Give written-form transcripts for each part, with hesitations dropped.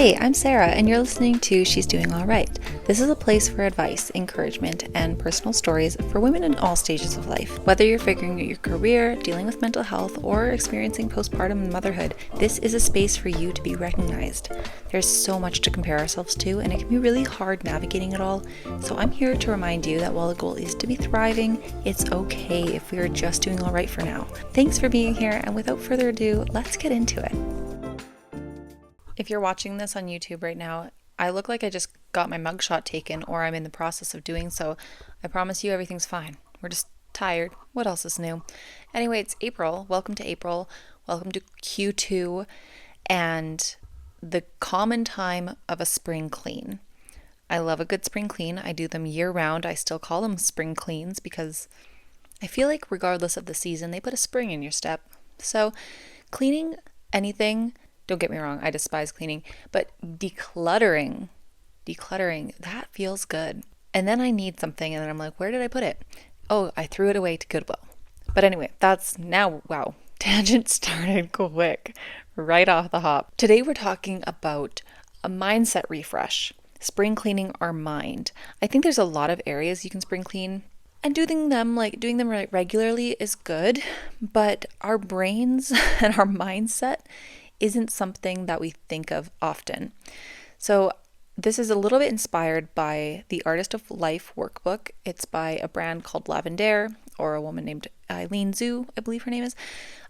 Hey, I'm Sarah, and you're listening to She's Doing All Right. This is a place for advice, encouragement, and personal stories for women in all stages of life. Whether you're figuring out your career, dealing with mental health, or experiencing postpartum motherhood, this is a space for you to be recognized. There's so much to compare ourselves to, and it can be really hard navigating it all. So I'm here to remind you that while the goal is to be thriving, it's okay if we are just doing all right for now. Thanks for being here, and without further ado, let's get into it. If you're watching this on YouTube right now, I look like I just got my mugshot taken or I'm in the process of doing so. I promise you everything's fine. We're just tired. What else is new? Anyway, it's April. Welcome to April. Welcome to Q2 and the common time of a spring clean. I love a good spring clean. I do them year round. I still call them spring cleans because I feel like regardless of the season, they put a spring in your step. So cleaning anything, don't get me wrong, I despise cleaning, but decluttering, that feels good. And then I need something and then I'm like, where did I put it? Oh, I threw it away to Goodwill. But anyway, that's now, wow, tangent started quick, right off the hop. Today we're talking about a mindset refresh, spring cleaning our mind. I think there's a lot of areas you can spring clean. And doing them regularly is good, but our brains and our mindset isn't something that we think of often. So this is a little bit inspired by the Artist of Life workbook. It's by a brand called Lavender, or a woman named Eileen Zhu, I believe her name is.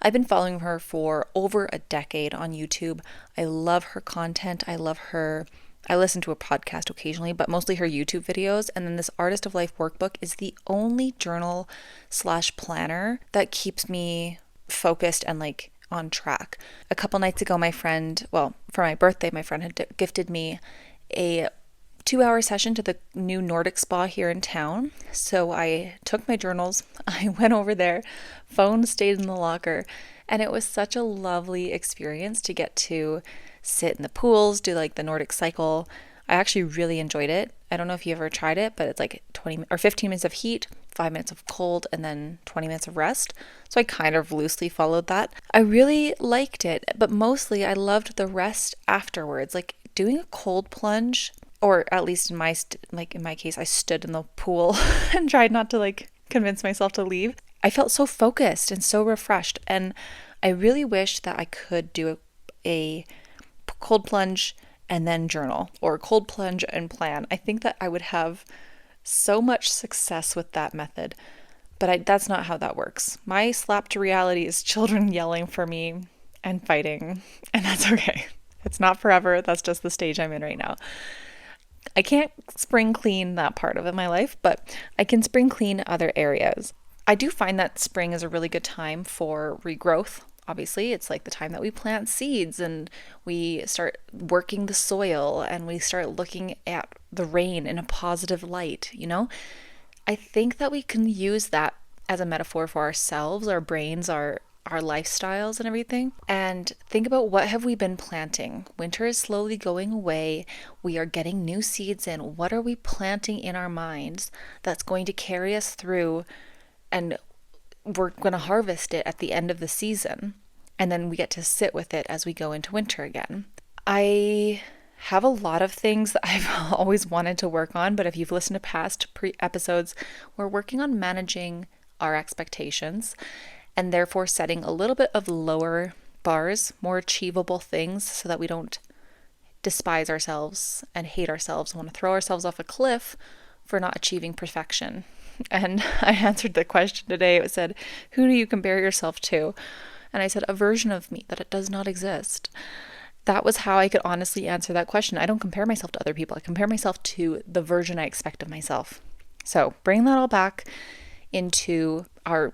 I've been following her for over a decade on YouTube. I love her content. I listen to a podcast occasionally, but mostly her YouTube videos. And then this Artist of Life workbook is the only journal/planner that keeps me focused and on track. A couple nights ago, for my birthday, my friend had gifted me a 2-hour session to the new Nordic spa here in town. So I took my journals, I went over there, phone stayed in the locker, and it was such a lovely experience to get to sit in the pools, do the Nordic cycle. I actually really enjoyed it. I don't know if you ever tried it, but it's 20 or 15 minutes of heat, 5 minutes of cold, and then 20 minutes of rest. So I kind of loosely followed that. I really liked it, but mostly I loved the rest afterwards. Doing a cold plunge, or at least in my case, I stood in the pool and tried not to convince myself to leave. I felt so focused and so refreshed, and I really wish that I could do a cold plunge and then journal, or cold plunge and plan. I think that I would have so much success with that method, but that's not how that works. My slap to reality is children yelling for me and fighting, and that's okay. It's not forever. That's just the stage I'm in right now. I can't spring clean that part of my life, but I can spring clean other areas. I do find that spring is a really good time for regrowth. Obviously, it's the time that we plant seeds and we start working the soil and we start looking at the rain in a positive light, I think that we can use that as a metaphor for ourselves, our brains, our lifestyles and everything. And think about, what have we been planting? Winter is slowly going away. We are getting new seeds in. What are we planting in our minds that's going to carry us through, and we're going to harvest it at the end of the season, and then we get to sit with it as we go into winter again. I have a lot of things that I've always wanted to work on, but if you've listened to past episodes, we're working on managing our expectations and therefore setting a little bit of lower bars, more achievable things, so that we don't despise ourselves and hate ourselves and want to throw ourselves off a cliff for not achieving perfection. And I answered the question today. It said, who do you compare yourself to? And I said, a version of me that it does not exist. That was how I could honestly answer that question. I don't compare myself to other people. I compare myself to the version I expect of myself. So bring that all back into our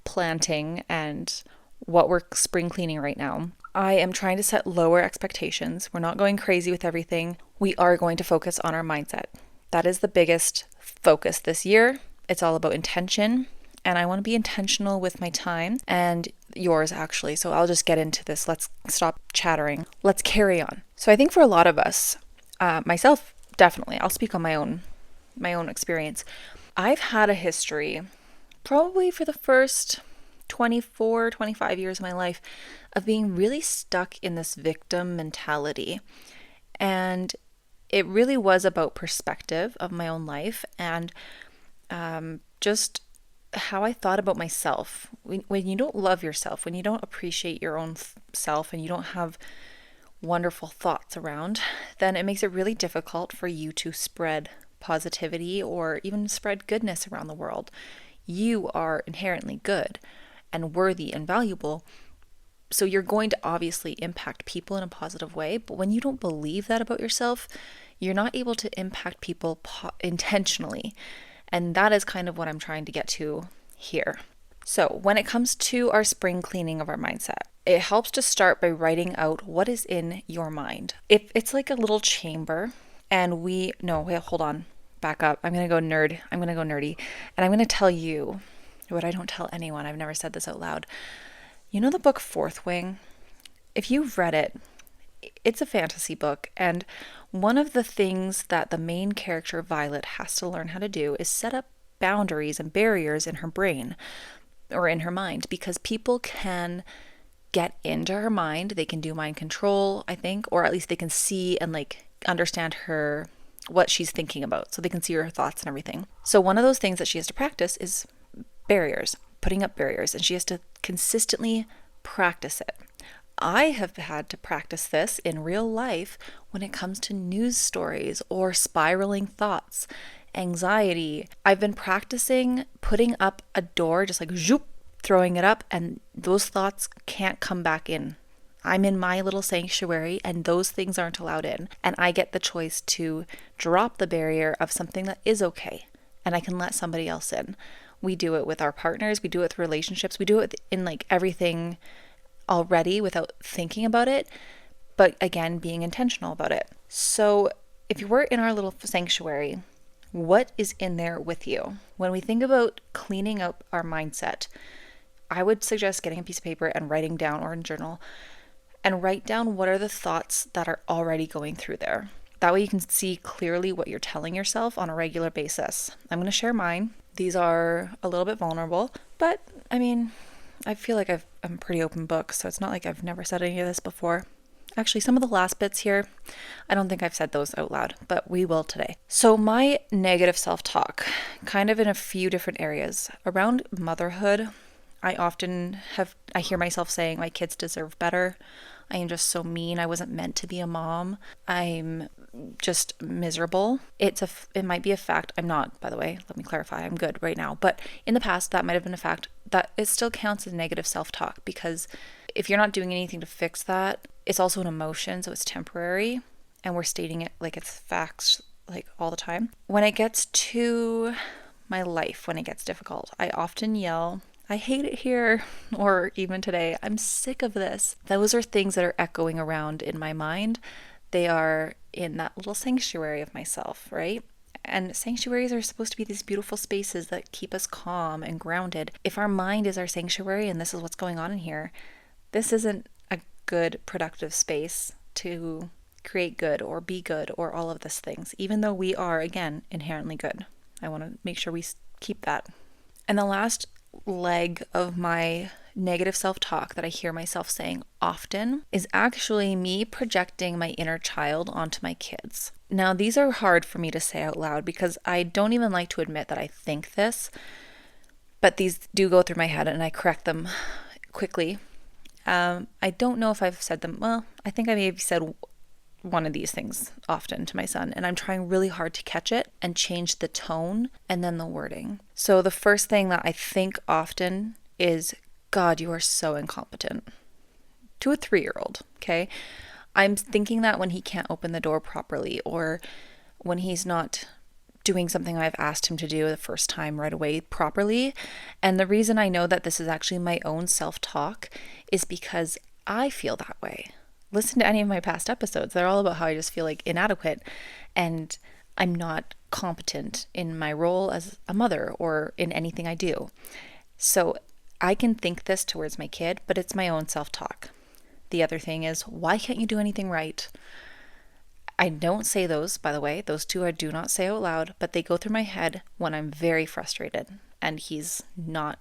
planting and what we're spring cleaning right now. I am trying to set lower expectations. We're not going crazy with everything. We are going to focus on our mindset. That is the biggest focus this year. It's all about intention, and I want to be intentional with my time and yours actually. So I'll just get into this. Let's stop chattering. Let's carry on. So I think for a lot of us, myself definitely, I'll speak on my own experience. I've had a history, probably for the first 24, 25 years of my life, of being really stuck in this victim mentality. And it really was about perspective of my own life and just how I thought about myself. When you don't love yourself, when you don't appreciate your own self, and you don't have wonderful thoughts around, then it makes it really difficult for you to spread positivity or even spread goodness around the world. You are inherently good and worthy and valuable. So you're going to obviously impact people in a positive way. But when you don't believe that about yourself, you're not able to impact people intentionally. And that is kind of what I'm trying to get to here. So when it comes to our spring cleaning of our mindset, it helps to start by writing out what is in your mind. If it's like a little chamber, and hold on, back up. I'm going to go nerdy, and I'm going to tell you what I don't tell anyone. I've never said this out loud. You know the book Fourth Wing? If you've read it, it's a fantasy book, and one of the things that the main character, Violet, has to learn how to do is set up boundaries and barriers in her brain or in her mind, because people can get into her mind. They can do mind control, I think, or at least they can see and like understand what she's thinking about, so they can see her thoughts and everything. So one of those things that she has to practice is barriers, putting up barriers, and she has to consistently practice it. I have had to practice this in real life when it comes to news stories or spiraling thoughts, anxiety. I've been practicing putting up a door, just like zoop, throwing it up, and those thoughts can't come back in. I'm in my little sanctuary, and those things aren't allowed in. And I get the choice to drop the barrier of something that is okay, and I can let somebody else in. We do it with our partners, we do it with relationships, we do it in like everything already without thinking about it, but again, being intentional about it. So if you were in our little sanctuary, what is in there with you? When we think about cleaning up our mindset, I would suggest getting a piece of paper and writing down, or in a journal, and write down what are the thoughts that are already going through there. That way you can see clearly what you're telling yourself on a regular basis. I'm going to share mine. These are a little bit vulnerable, but I mean, I feel like I'm a pretty open book, so it's not like I've never said any of this before. Actually, some of the last bits here, I don't think I've said those out loud, but we will today. So my negative self-talk, kind of in a few different areas. Around motherhood, I hear myself saying my kids deserve better. I am just so mean. I wasn't meant to be a mom. I'm just miserable. It might be a fact. I'm not, by the way. Let me clarify. I'm good right now. But in the past, that might have been a fact. That it still counts as negative self-talk, because if you're not doing anything to fix that, it's also an emotion, so it's temporary, and we're stating it like it's facts like all the time. When it gets to my life, when it gets difficult, I often yell, "I hate it here," or even today, "I'm sick of this." Those are things that are echoing around in my mind. They are in that little sanctuary of myself, right? And sanctuaries are supposed to be these beautiful spaces that keep us calm and grounded. If our mind is our sanctuary and this is what's going on in here, this isn't a good, productive space to create good or be good or all of these things, even though we are, again, inherently good. I want to make sure we keep that. And the last leg of my negative self-talk that I hear myself saying often is actually me projecting my inner child onto my kids. Now, these are hard for me to say out loud because I don't even like to admit that I think this, but these do go through my head and I correct them quickly. I don't know if I've said them. Well, I think I may have said one of these things often to my son, and I'm trying really hard to catch it and change the tone and then the wording. So the first thing that I think often is, "God, you are so incompetent," to a 3-year-old, okay? I'm thinking that when he can't open the door properly, or when he's not doing something I've asked him to do the first time right away properly. And the reason I know that this is actually my own self-talk is because I feel that way. Listen to any of my past episodes. They're all about how I just feel like inadequate and I'm not competent in my role as a mother or in anything I do. So I can think this towards my kid, but it's my own self-talk. The other thing is, why can't you do anything right? I don't say those, by the way. Those two I do not say out loud, but they go through my head when I'm very frustrated and he's not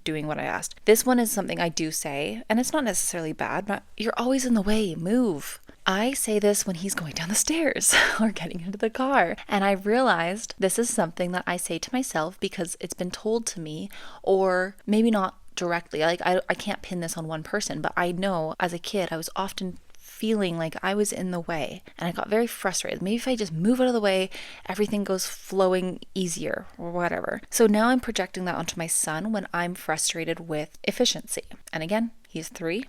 doing what I asked. This one is something I do say, and it's not necessarily bad, but "You're always in the way, move." I say this when he's going down the stairs or getting into the car. And I realized this is something that I say to myself because it's been told to me, or maybe not directly. Like I can't pin this on one person, but I know as a kid I was often feeling like I was in the way and I got very frustrated. Maybe if I just move out of the way, everything goes flowing easier or whatever. So now I'm projecting that onto my son when I'm frustrated with efficiency. And again, he's 3.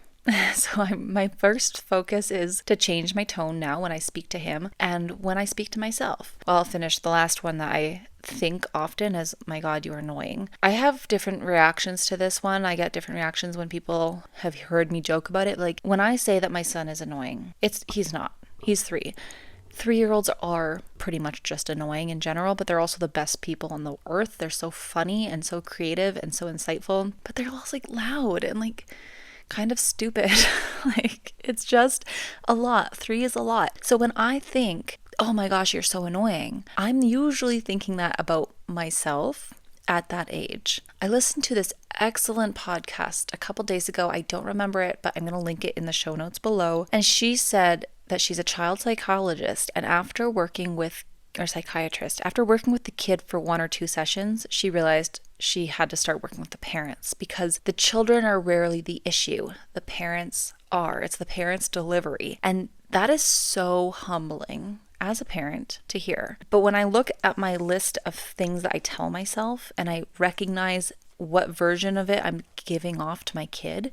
So my first focus is to change my tone now when I speak to him and when I speak to myself. Well, I'll finish the last one that I think often as, my God, you're annoying. I have different reactions to this one. I get different reactions when people have heard me joke about it. Like when I say that my son is annoying, he's not. He's 3. 3-year-olds are pretty much just annoying in general, but they're also the best people on the earth. They're so funny and so creative and so insightful, but they're also like loud and like kind of stupid. Like it's just a lot. 3 is a lot. So when I think, oh my gosh, you're so annoying, I'm usually thinking that about myself at that age. I listened to this excellent podcast a couple days ago. I don't remember it, but I'm going to link it in the show notes below. And she said that she's a child psychologist, and after working with the kid for 1 or 2 sessions, she realized she had to start working with the parents because the children are rarely the issue. The parents are. It's the parents' delivery. And that is so humbling as a parent to hear. But when I look at my list of things that I tell myself and I recognize what version of it I'm giving off to my kid,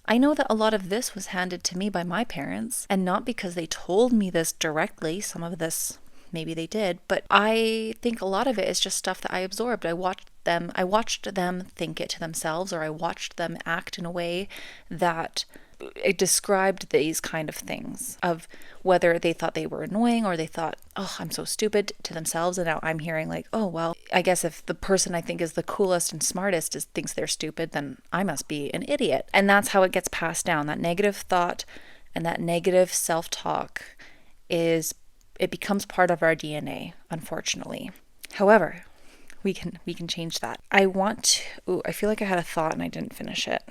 I know that a lot of this was handed to me by my parents, and not because they told me this directly. Some of this maybe they did, but I think a lot of it is just stuff that I absorbed. I watched them think it to themselves, or I watched them act in a way that it described these kind of things, of whether they thought they were annoying or they thought, oh, I'm so stupid, to themselves. And now I'm hearing like, oh, well, I guess if the person I think is the coolest and smartest thinks they're stupid, then I must be an idiot. And that's how it gets passed down. That negative thought and that negative self-talk it becomes part of our DNA, unfortunately. However, we can change that. I feel like I had a thought and I didn't finish it.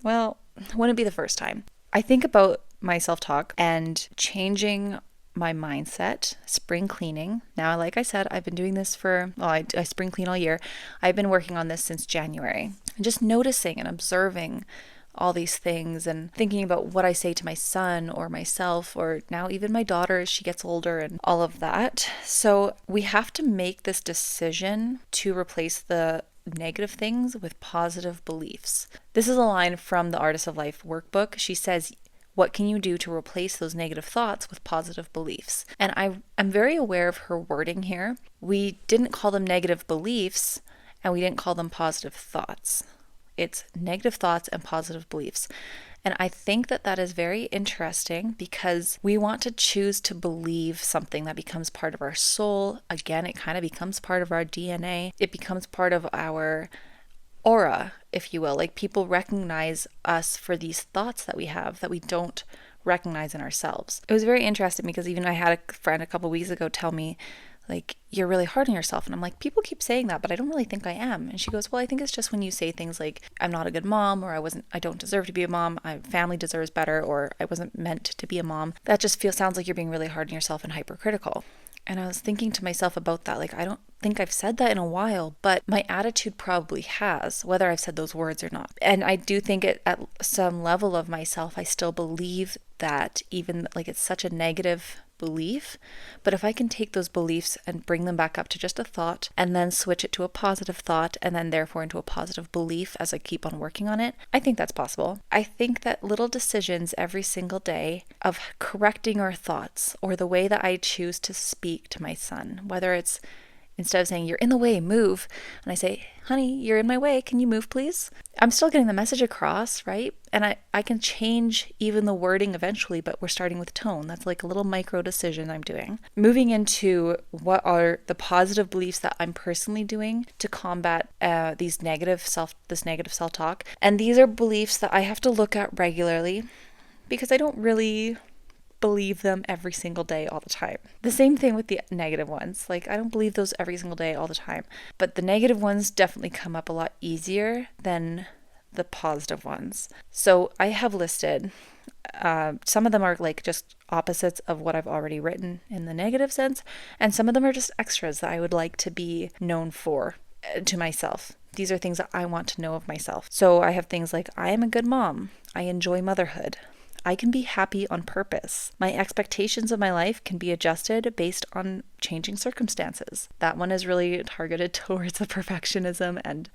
Well, it wouldn't be the first time. I think about my self-talk and changing my mindset, spring cleaning. Now, like I said, I've been doing this I spring clean all year. I've been working on this since January. And just noticing and observing all these things and thinking about what I say to my son or myself, or now even my daughter as she gets older, and all of that. So we have to make this decision to replace the negative things with positive beliefs. This is a line from the Artist of Life workbook. She says, what can you do to replace those negative thoughts with positive beliefs? And I'm very aware of her wording here. We didn't call them negative beliefs and we didn't call them positive thoughts. It's negative thoughts and positive beliefs. And I think that is very interesting because we want to choose to believe something that becomes part of our soul. Again, it kind of becomes part of our DNA. It becomes part of our aura, if you will. Like people recognize us for these thoughts that we have that we don't recognize in ourselves. It was very interesting because even I had a friend a couple weeks ago tell me, like, you're really hard on yourself. And I'm like, people keep saying that, but I don't really think I am. And she goes, well, I think it's just when you say things like, I'm not a good mom, or I don't deserve to be a mom, my family deserves better, or I wasn't meant to be a mom. That just sounds like you're being really hard on yourself and hypercritical. And I was thinking to myself about that, like, I don't think I've said that in a while, but my attitude probably has, whether I've said those words or not. And I do think at some level of myself, I still believe that, even like it's such a negative belief. But if I can take those beliefs and bring them back up to just a thought and then switch it to a positive thought and then therefore into a positive belief as I keep on working on it, I think that's possible. I think that little decisions every single day of correcting our thoughts, or the way that I choose to speak to my son, whether it's instead of saying, you're in the way, move, and I say, honey, you're in my way, can you move please? I'm still getting the message across, right? And I can change even the wording eventually, but we're starting with tone. That's like a little micro decision I'm doing. Moving into what are the positive beliefs that I'm personally doing to combat this negative self-talk. And these are beliefs that I have to look at regularly because I don't really believe them every single day all the time. The same thing with the negative ones. Like, I don't believe those every single day all the time, but the negative ones definitely come up a lot easier than the positive ones. So I have listed Some of them are like just opposites of what I've already written in the negative sense, and some of them are just extras that I would like to be known for to myself. These are things that I want to know of myself. So I have things like, I am a good mom. I enjoy motherhood. I can be happy on purpose. My expectations of my life can be adjusted based on changing circumstances. That one is really targeted towards the perfectionism and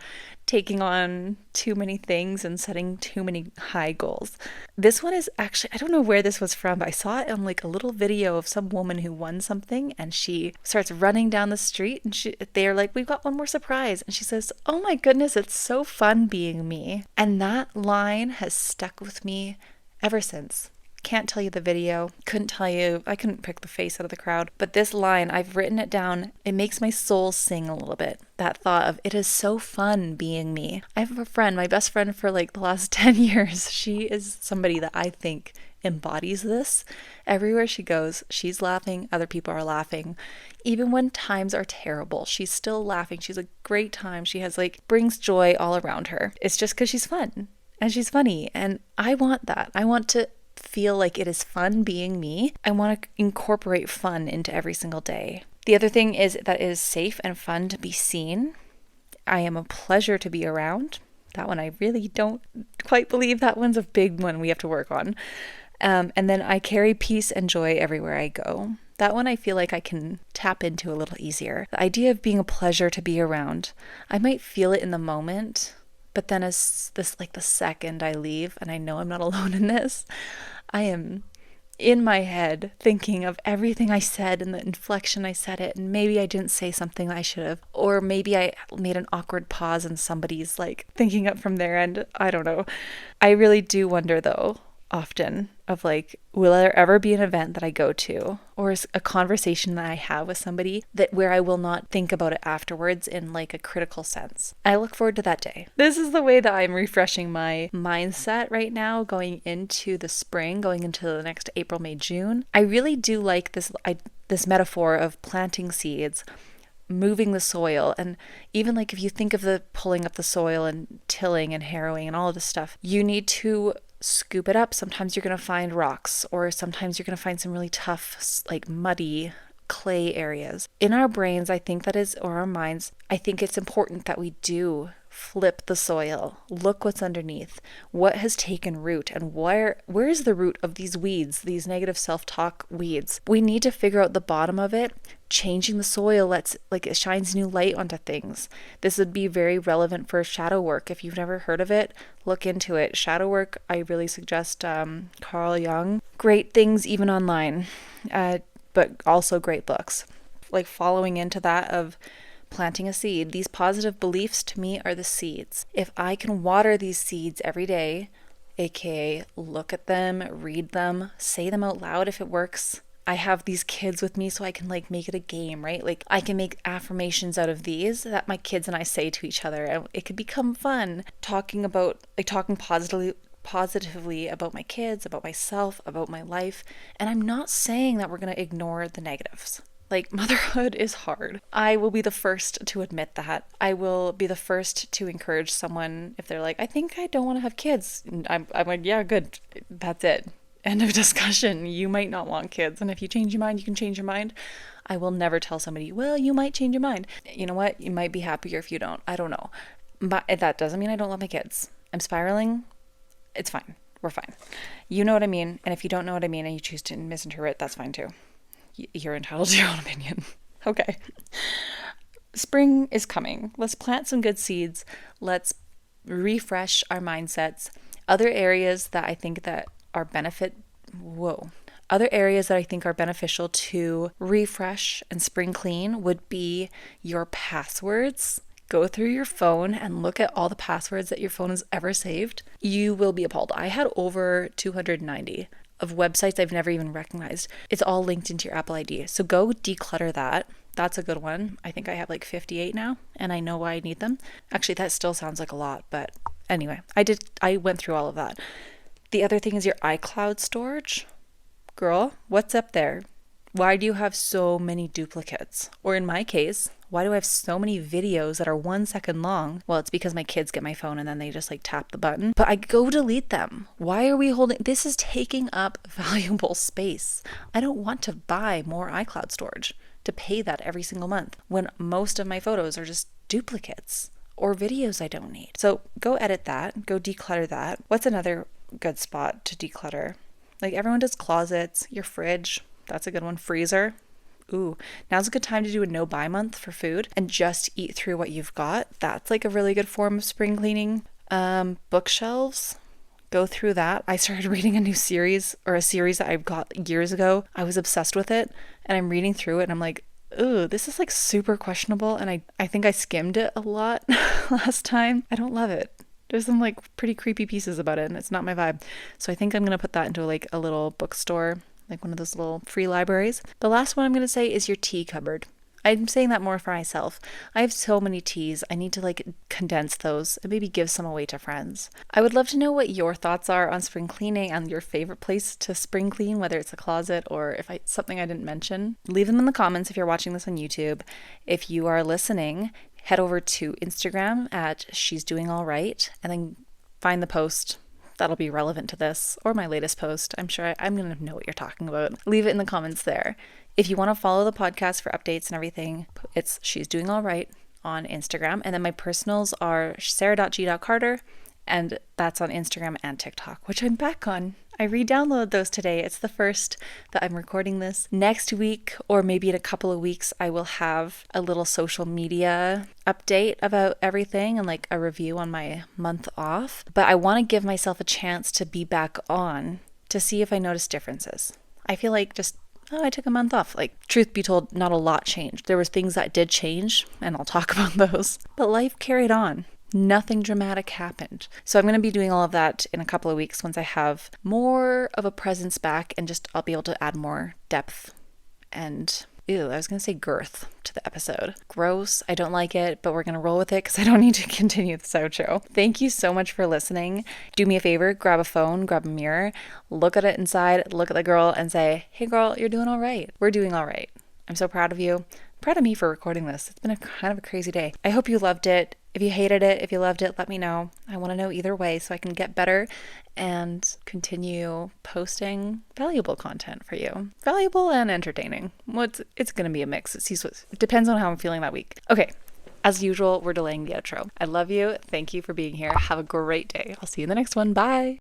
taking on too many things and setting too many high goals. This one is actually, I don't know where this was from, but I saw it on like a little video of some woman who won something, and she starts running down the street and they're like, we've got one more surprise. And she says, oh my goodness, it's so fun being me. And that line has stuck with me ever since. Can't tell you the video, couldn't tell you, I couldn't pick the face out of the crowd, but this line, I've written it down. It makes my soul sing a little bit. That thought of, it is so fun being me. I have a friend, my best friend for like the last 10 years. She is somebody that I think embodies this. Everywhere she goes, she's laughing, other people are laughing. Even when times are terrible, she's still laughing. She's a great time. She has like, brings joy all around her. It's just because she's fun. And she's funny. And I want that. I want to feel like it is fun being me. I want to incorporate fun into every single day. The other thing is that it is safe and fun to be seen. I am a pleasure to be around. That one I really don't quite believe. That one's a big one we have to work on. And then I carry peace and joy everywhere I go. That one I feel like I can tap into a little easier. The idea of being a pleasure to be around. I might feel it in the moment, but then as this, like the second I leave, and I know I'm not alone in this, I am in my head thinking of everything I said and the inflection I said it, and maybe I didn't say something I should have, or maybe I made an awkward pause and somebody's like thinking up from their end. I don't know. I really do wonder though, often, of like, will there ever be an event that I go to or a conversation that I have with somebody that where I will not think about it afterwards in like a critical sense? I look forward to that day. This is the way that I'm refreshing my mindset right now, going into the spring, going into the next April, May, June. I really do like this metaphor of planting seeds, moving the soil, and even like if you think of the pulling up the soil and tilling and harrowing and all of this stuff, you need to scoop it up. Sometimes you're going to find rocks, or sometimes you're going to find some really tough, like muddy clay areas. In our brains, I think that is, or our minds, I think it's important that we do flip the soil, look what's underneath, what has taken root, and where is the root of these weeds, these negative self-talk weeds. We need to figure out the bottom of it. Changing the soil lets, like, it shines new light onto things. This would be very relevant for shadow work. If you've never heard of it, look into it. Shadow work, I really suggest Carl Jung. Great things even online, but also great books. Like following into that of planting a seed. These positive beliefs to me are the seeds. If I can water these seeds every day, aka look at them, read them, say them out loud if it works. I have these kids with me so I can like make it a game, right? Like I can make affirmations out of these that my kids and I say to each other, and it could become fun talking positively about my kids, about myself, about my life. And I'm not saying that we're going to ignore the negatives. Like, motherhood is hard. I will be the first to admit that. I will be the first to encourage someone if they're like, I think I don't want to have kids. I'm like, yeah, good. That's it. End of discussion. You might not want kids. And if you change your mind, you can change your mind. I will never tell somebody, well, you might change your mind. You know what? You might be happier if you don't. I don't know. But that doesn't mean I don't love my kids. I'm spiraling. It's fine. We're fine. You know what I mean. And if you don't know what I mean and you choose to misinterpret, that's fine too. You're entitled to your own opinion. Okay. Spring is coming. Let's plant some good seeds. Let's refresh our mindsets. Other areas that I think that are Other areas that I think are beneficial to refresh and spring clean would be your passwords. Go through your phone and look at all the passwords that your phone has ever saved. You will be appalled. I had over 290 of websites I've never even recognized. It's all linked into your Apple ID. So go declutter that. That's a good one. I think I have like 58 now, and I know why I need them. Actually, that still sounds like a lot, but anyway, I went through all of that. The other thing is your iCloud storage. Girl, what's up there? Why do you have so many duplicates? Or in my case, why do I have so many videos that are 1 second long? Well, it's because my kids get my phone and then they just like tap the button. But I go delete them. Why are we holding? This is taking up valuable space. I don't want to buy more iCloud storage to pay that every single month when most of my photos are just duplicates or videos I don't need. So go edit that, go declutter that. What's another good spot to declutter? Like everyone does closets, your fridge. That's a good one. Freezer. Ooh, now's a good time to do a no buy month for food and just eat through what you've got. That's like a really good form of spring cleaning. Bookshelves. Go through that. I started reading a new series, or a series that I got years ago. I was obsessed with it and I'm reading through it and I'm like, ooh, this is like super questionable. And I think I skimmed it a lot last time. I don't love it. There's some like pretty creepy pieces about it and it's not my vibe. So I think I'm going to put that into like a little bookstore, like one of those little free libraries. The last one I'm going to say is your tea cupboard. I'm saying that more for myself. I have so many teas. I need to like condense those and maybe give some away to friends. I would love to know what your thoughts are on spring cleaning and your favorite place to spring clean, whether it's a closet or if it's something I didn't mention. Leave them in the comments if you're watching this on YouTube. If you are listening, head over to Instagram at She's Doing All Right and then find the post that'll be relevant to this or my latest post. I'm sure I'm going to know what you're talking about. Leave it in the comments there. If you want to follow the podcast for updates and everything, it's She's Doing All Right on Instagram. And then my personals are sarah.g.carter, and that's on Instagram and TikTok, which I'm back on. I re-downloaded those today. It's the first that I'm recording this. Next week, or maybe in a couple of weeks, I will have a little social media update about everything and like a review on my month off. But I want to give myself a chance to be back on to see if I notice differences. I feel like I took a month off. Like, truth be told, not a lot changed. There was things that did change, and I'll talk about those. But life carried on. Nothing dramatic happened. So I'm going to be doing all of that in a couple of weeks once I have more of a presence back and just I'll be able to add more depth and, I was going to say girth to the episode. Gross. I don't like it, but we're going to roll with it because I don't need to continue this outro. Thank you so much for listening. Do me a favor, grab a phone, grab a mirror, look at it inside, look at the girl and say, hey girl, you're doing all right. We're doing all right. I'm so proud of you. Proud of me for recording this. It's been a kind of a crazy day. I hope you loved it. If you hated it, if you loved it, let me know. I want to know either way so I can get better and continue posting valuable content for you. Valuable and entertaining. It's going to be a mix. It depends on how I'm feeling that week. Okay. As usual, we're delaying the outro. I love you. Thank you for being here. Have a great day. I'll see you in the next one. Bye.